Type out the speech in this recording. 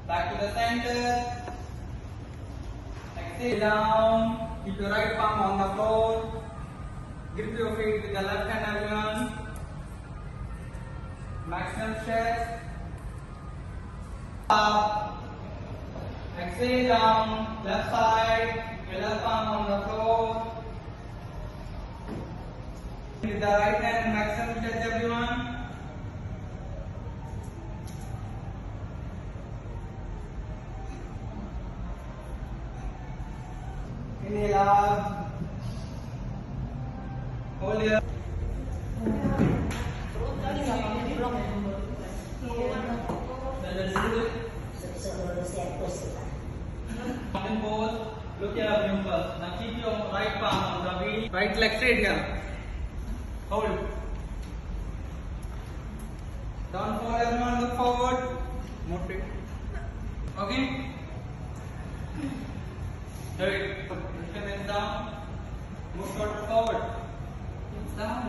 Back to the center. Exhale down. Keep your right palm on the floor. Grip your feet with the left hand, everyone. Maximum stretch. Up. Exhale down. Left side. Your left palm on the floor. With the right hand, maximum stretch, everyone. Inhale up. Hold here. Then let's do it. Mountain pose. Look here, everyone first. Now keep your right palm on the wheel. Right leg straight here. Hold. Don't fall, everyone. Look forward. Move it. Okay. Do it. Lift your hands down. Move forward. Down.